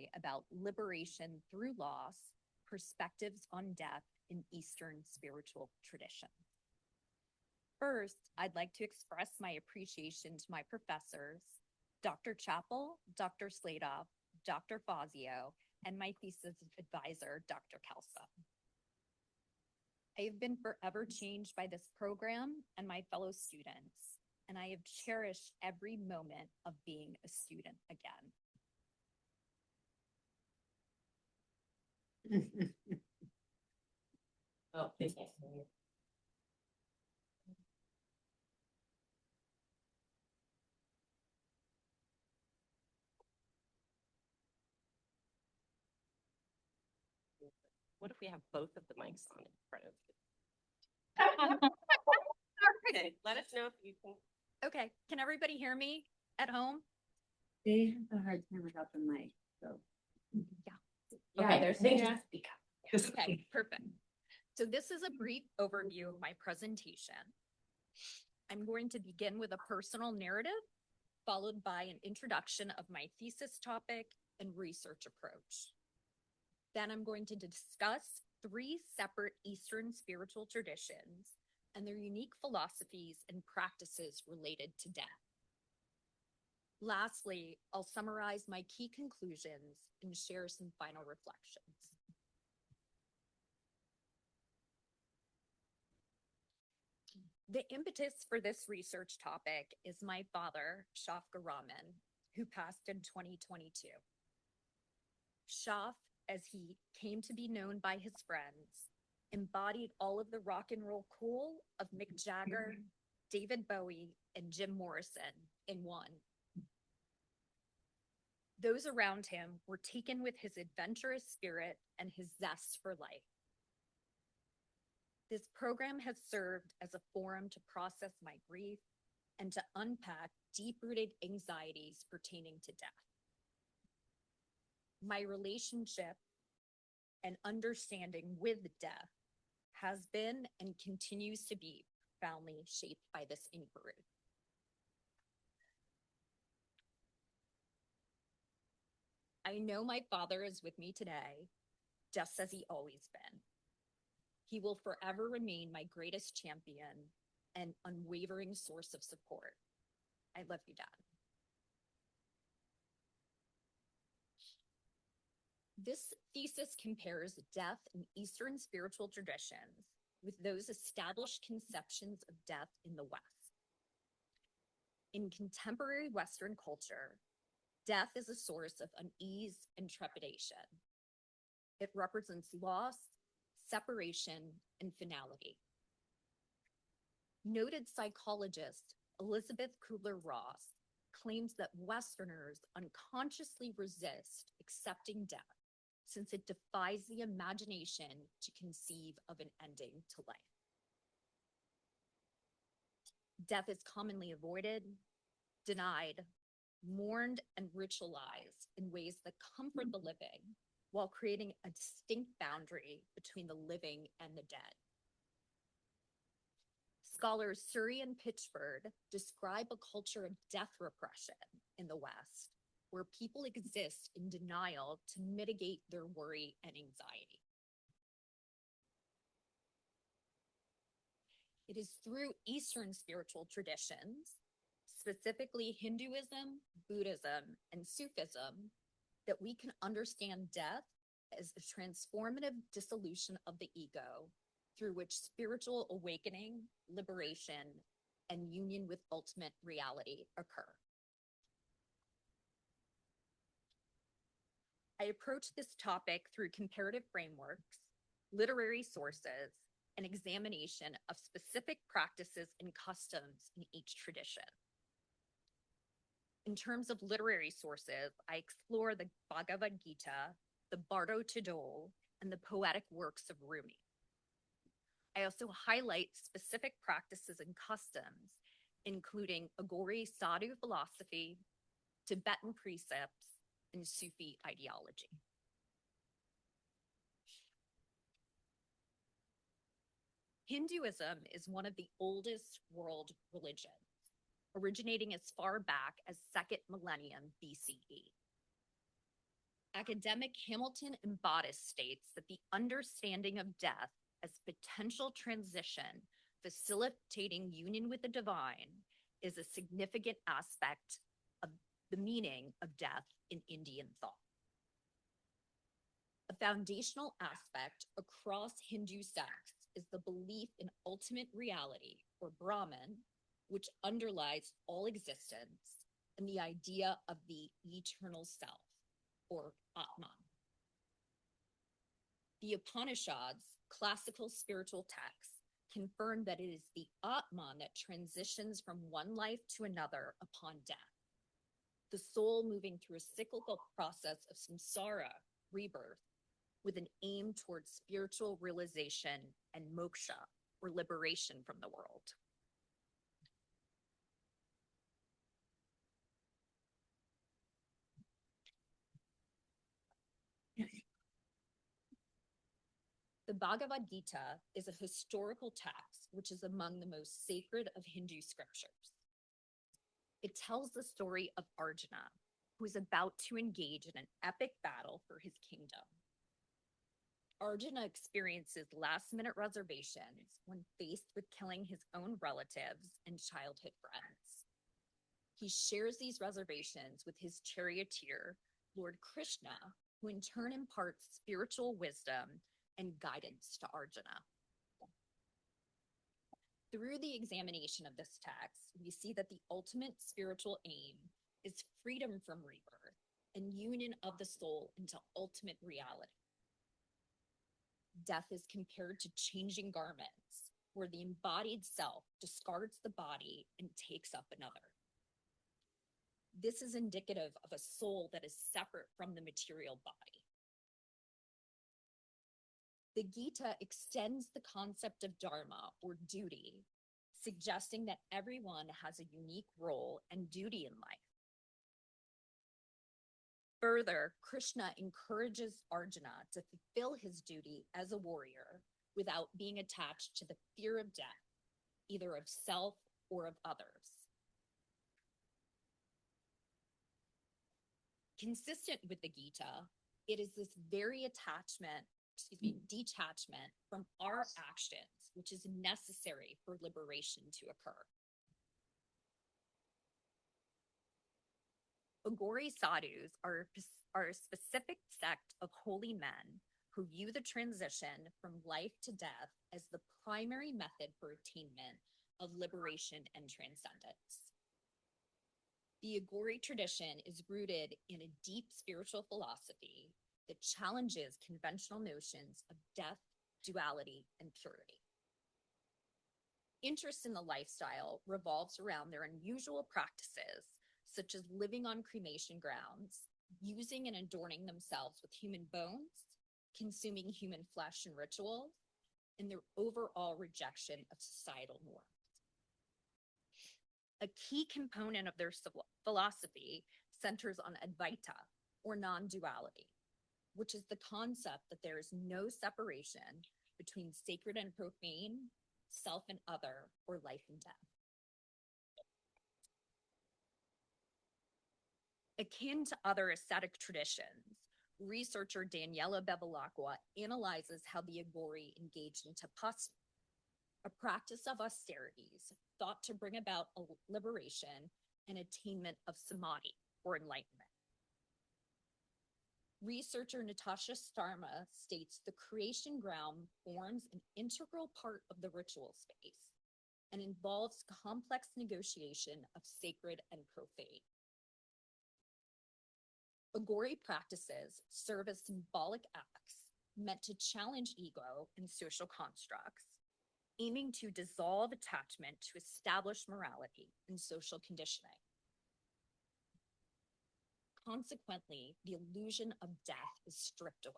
today about liberation through loss, perspectives on death in Eastern spiritual tradition. First, I'd like to express my appreciation to my professors, Dr. Chappell, Dr. Sladoff, Dr. Fazio, and my thesis advisor, Dr. Kelsa. I have been forever changed by this program and my fellow students, and I have cherished every moment of being a student again. Oh, thank you. What if we have both of the mics on in front of you? Okay, let us know if you can. Okay, can everybody hear me at home? They have a hard time without the mic, so. Yeah. Okay, there's thank yeah. you. Okay, perfect. So this is a brief overview of my presentation. I'm going to begin with a personal narrative, followed by an introduction of my thesis topic and research approach. Then I'm going to discuss 3 separate Eastern spiritual traditions and their unique philosophies and practices related to death. Lastly, I'll summarize my key conclusions and share some final reflections. The impetus for this research topic is my father, Shannan Rahman, who passed in 2022. Shaf, as he came to be known by his friends, embodied all of the rock and roll cool of Mick Jagger, David Bowie, and Jim Morrison in one. Those around him were taken with his adventurous spirit and his zest for life. This program has served as a forum to process my grief and to unpack deep-rooted anxieties pertaining to death. My relationship and understanding with death has been and continues to be profoundly shaped by this inquiry. I know my father is with me today, just as he always been. He will forever remain my greatest champion and unwavering source of support. I love you, Dad. This thesis compares death in Eastern spiritual traditions with those established conceptions of death in the West. In contemporary Western culture, death is a source of unease and trepidation. It represents loss, separation, and finality. Noted psychologist Elizabeth Kubler-Ross claims that Westerners unconsciously resist accepting death since it defies the imagination to conceive of an ending to life. Death is commonly avoided, denied, mourned, and ritualized in ways that comfort the living while creating a distinct boundary between the living and the dead. Scholars Surrey and Pitchford describe a culture of death repression in the West, where people exist in denial to mitigate their worry and anxiety. It is through Eastern spiritual traditions, specifically Hinduism, Buddhism, and Sufism, that we can understand death as a transformative dissolution of the ego through which spiritual awakening, liberation, and union with ultimate reality occur. I approach this topic through comparative frameworks, literary sources, and examination of specific practices and customs in each tradition. In terms of literary sources, I explore the Bhagavad Gita, the Bardo Tadol, and the poetic works of Rumi. I also highlight specific practices and customs, including Aghori Sadhu philosophy, Tibetan precepts, and Sufi ideology. Hinduism is one of the oldest world religions, originating as far back as 2nd millennium BCE. Academic Hamilton and Bodice states that the understanding of death as potential transition, facilitating union with the divine, is a significant aspect of the meaning of death in Indian thought. A foundational aspect across Hindu sects is the belief in ultimate reality, or Brahman, which underlies all existence, and the idea of the eternal self, or Atman. The Upanishads, classical spiritual texts, confirm that it is the Atman that transitions from one life to another upon death, the soul moving through a cyclical process of samsara, rebirth, with an aim towards spiritual realization and moksha, or liberation from the world. The Bhagavad Gita is a historical text which is among the most sacred of Hindu scriptures. It tells the story of Arjuna, who is about to engage in an epic battle for his kingdom. Arjuna experiences last-minute reservations when faced with killing his own relatives and childhood friends. He shares these reservations with his charioteer, Lord Krishna, who in turn imparts spiritual wisdom and guidance to Arjuna. Through the examination of this text, we see that the ultimate spiritual aim is freedom from rebirth and union of the soul into ultimate reality. Death is compared to changing garments, where the embodied self discards the body and takes up another. This is indicative of a soul that is separate from the material body. The Gita extends the concept of dharma, or duty, suggesting that everyone has a unique role and duty in life. Further, Krishna encourages Arjuna to fulfill his duty as a warrior without being attached to the fear of death, either of self or of others. Consistent with the Gita, it is this very detachment from our actions, which is necessary for liberation to occur. Agori sadhus are a specific sect of holy men who view the transition from life to death as the primary method for attainment of liberation and transcendence. The Agori tradition is rooted in a deep spiritual philosophy that challenges conventional notions of death, duality, and purity. Interest in the lifestyle revolves around their unusual practices, such as living on cremation grounds, using and adorning themselves with human bones, consuming human flesh and rituals, and their overall rejection of societal norms. A key component of their philosophy centers on Advaita, or non-duality, which is the concept that there is no separation between sacred and profane, self and other, or life and death. Akin to other ascetic traditions, researcher Daniela Bevilacqua analyzes how the Agori engaged in tapasya, a practice of austerities thought to bring about a liberation and attainment of samadhi, or enlightenment. Researcher Natasha Starma states the creation ground forms an integral part of the ritual space and involves complex negotiation of sacred and profane. Agori practices serve as symbolic acts meant to challenge ego and social constructs, aiming to dissolve attachment to established morality and social conditioning. Consequently, the illusion of death is stripped away.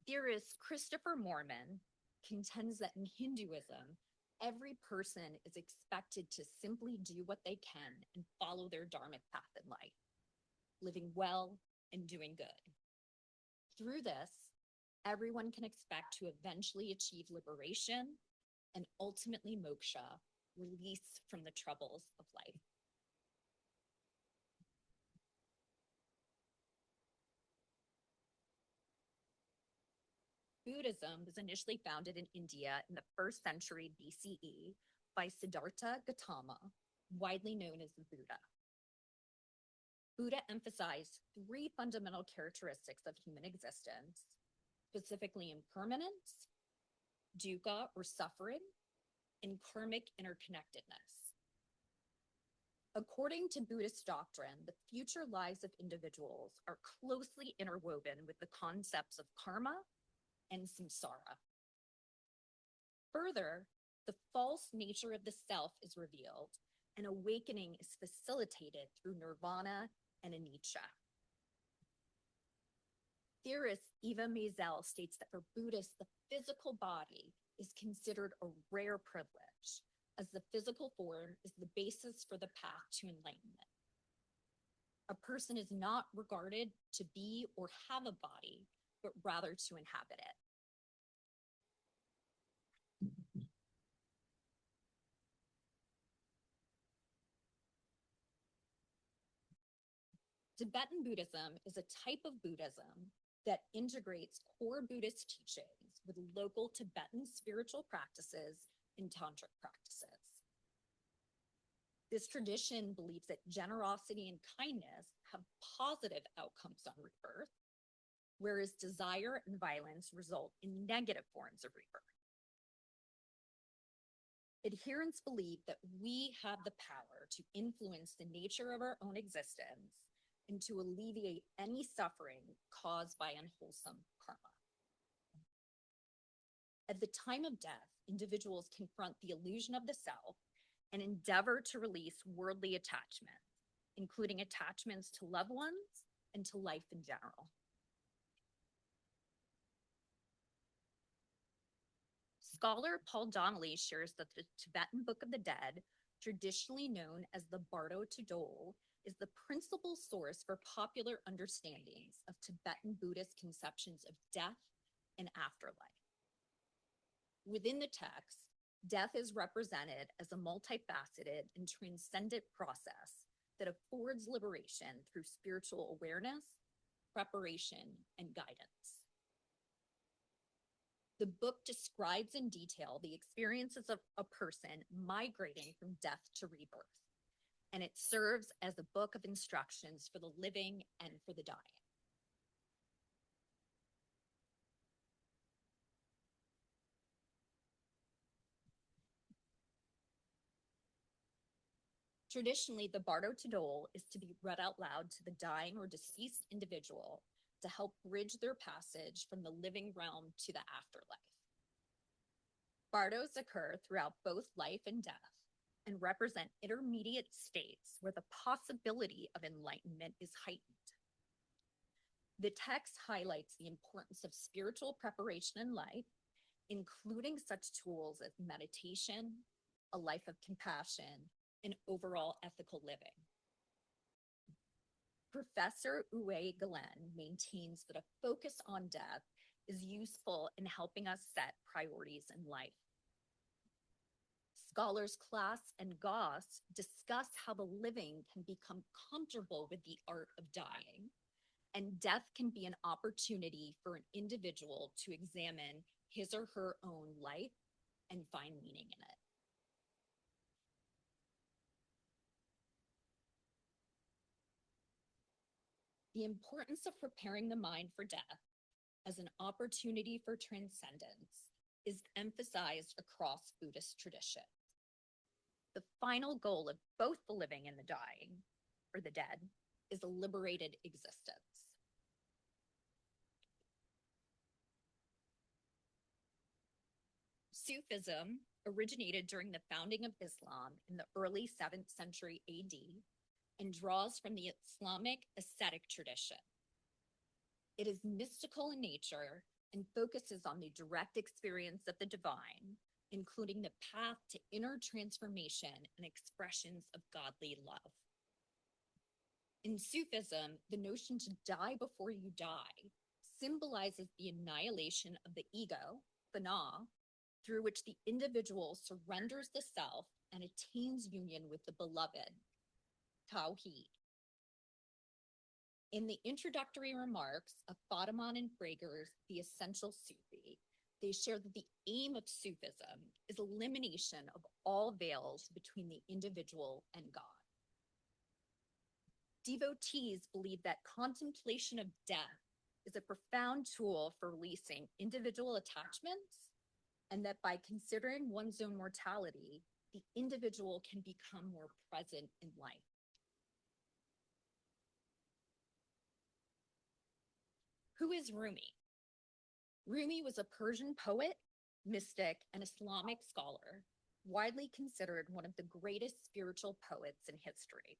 Theorist Christopher Mormon contends that in Hinduism, every person is expected to simply do what they can and follow their dharmic path in life, living well and doing good. Through this, everyone can expect to eventually achieve liberation and ultimately moksha, release from the troubles of life. Buddhism was initially founded in India in the 1st century BCE by Siddhartha Gautama, widely known as the Buddha. Buddha emphasized 3 fundamental characteristics of human existence, specifically impermanence, dukkha or suffering, and karmic interconnectedness. According to Buddhist doctrine, the future lives of individuals are closely interwoven with the concepts of karma and samsara. Further, the false nature of the self is revealed, and awakening is facilitated through nirvana and anicca. Theorist Eva Maisel states that for Buddhists, the physical body is considered a rare privilege, as the physical form is the basis for the path to enlightenment. A person is not regarded to be or have a body, but rather to inhabit it. Tibetan Buddhism is a type of Buddhism that integrates core Buddhist teachings with local Tibetan spiritual practices and tantric practices. This tradition believes that generosity and kindness have positive outcomes on rebirth, whereas desire and violence result in negative forms of rebirth. Adherents believe that we have the power to influence the nature of our own existence and to alleviate any suffering caused by unwholesome karma. At the time of death, individuals confront the illusion of the self and endeavor to release worldly attachments, including attachments to loved ones and to life in general. Scholar Paul Donnelly shares that the Tibetan Book of the Dead, traditionally known as the Bardo Tudol, is the principal source for popular understandings of Tibetan Buddhist conceptions of death and afterlife. Within the text, death is represented as a multifaceted and transcendent process that affords liberation through spiritual awareness, preparation, and guidance. The book describes in detail the experiences of a person migrating from death to rebirth, and it serves as a book of instructions for the living and for the dying. Traditionally, the Bardo Tudol is to be read out loud to the dying or deceased individual to help bridge their passage from the living realm to the afterlife. Bardos occur throughout both life and death and represent intermediate states where the possibility of enlightenment is heightened. The text highlights the importance of spiritual preparation in life, including such tools as meditation, a life of compassion, and overall ethical living. Professor Uwe Galen maintains that a focus on death is useful in helping us set priorities in life. Scholars Klass and Goss discuss how the living can become comfortable with the art of dying, and death can be an opportunity for an individual to examine his or her own life and find meaning in it. The importance of preparing the mind for death as an opportunity for transcendence is emphasized across Buddhist tradition. The final goal of both the living and the dying, or the dead, is a liberated existence. Sufism originated during the founding of Islam in the early 7th century AD and draws from the Islamic ascetic tradition. It is mystical in nature and focuses on the direct experience of the divine, including the path to inner transformation and expressions of godly love. In Sufism, the notion to die before you die symbolizes the annihilation of the ego, fana, through which the individual surrenders the self and attains union with the beloved, Tawheed. In the introductory remarks of Fatiman and Frager's The Essential Sufi, they share that the aim of Sufism is elimination of all veils between the individual and God. Devotees believe that contemplation of death is a profound tool for releasing individual attachments, and that by considering one's own mortality, the individual can become more present in life. Who is Rumi? Rumi was a Persian poet, mystic, and Islamic scholar, widely considered one of the greatest spiritual poets in history.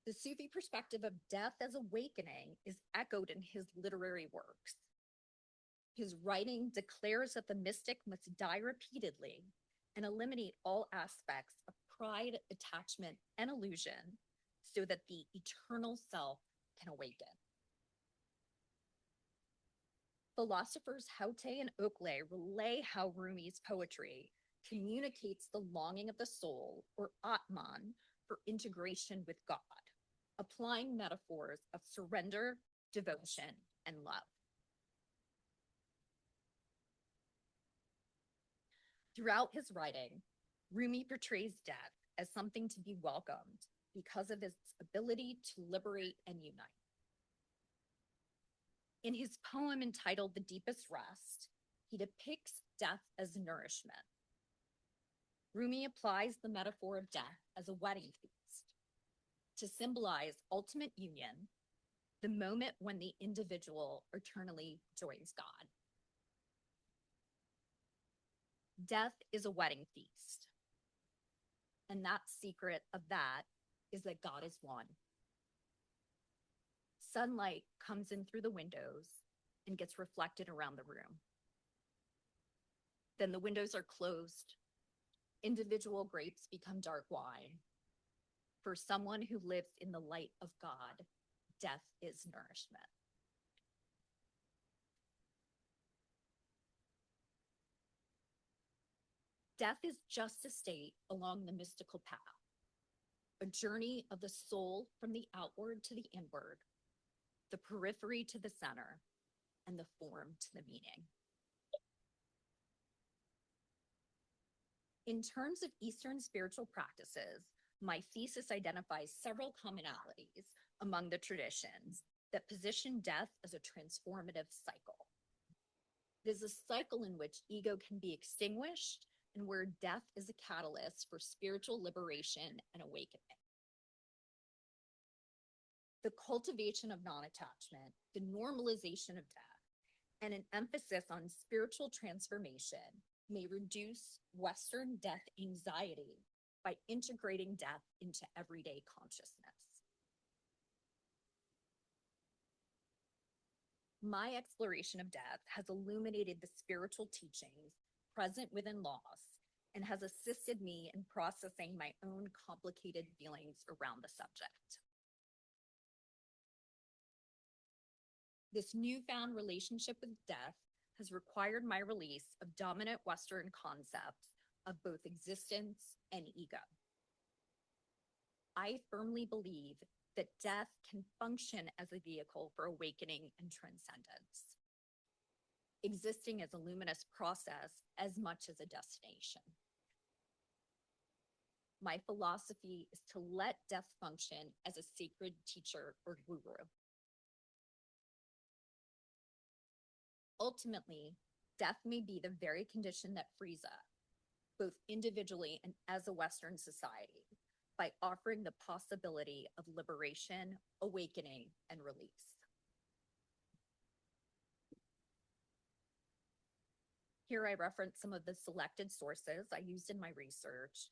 The Sufi perspective of death as awakening is echoed in his literary works. His writing declares that the mystic must die repeatedly and eliminate all aspects of pride, attachment, and illusion so that the eternal self can awaken. Philosophers Haute and Oakley relay how Rumi's poetry communicates the longing of the soul, or Atman, for integration with God, applying metaphors of surrender, devotion, and love. Throughout his writing, Rumi portrays death as something to be welcomed because of its ability to liberate and unite. In his poem entitled The Deepest Rest, he depicts death as nourishment. Rumi applies the metaphor of death as a wedding feast to symbolize ultimate union, the moment when the individual eternally joins God. Death is a wedding feast, and that secret of that is that God is one. Sunlight comes in through the windows and gets reflected around the room. Then the windows are closed. Individual grapes become dark wine. For someone who lives in the light of God, death is nourishment. Death is just a state along the mystical path, a journey of the soul from the outward to the inward, the periphery to the center, and the form to the meaning. In terms of Eastern spiritual practices, my thesis identifies several commonalities among the traditions that position death as a transformative cycle. It is a cycle in which ego can be extinguished and where death is a catalyst for spiritual liberation and awakening. The cultivation of non-attachment, the normalization of death, and an emphasis on spiritual transformation may reduce Western death anxiety by integrating death into everyday consciousness. My exploration of death has illuminated the spiritual teachings present within loss and has assisted me in processing my own complicated feelings around the subject. This newfound relationship with death has required my release of dominant Western concepts of both existence and ego. I firmly believe that death can function as a vehicle for awakening and transcendence, existing as a luminous process as much as a destination. My philosophy is to let death function as a sacred teacher or guru. Ultimately, death may be the very condition that frees us, both individually and as a Western society, by offering the possibility of liberation, awakening, and release. Here I reference some of the selected sources I used in my research.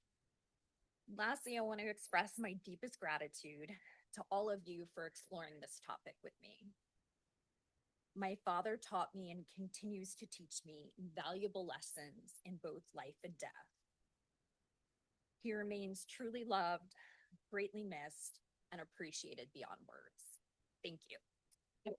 Lastly, I want to express my deepest gratitude to all of you for exploring this topic with me. My father taught me and continues to teach me valuable lessons in both life and death. He remains truly loved, greatly missed, and appreciated beyond words. Thank you.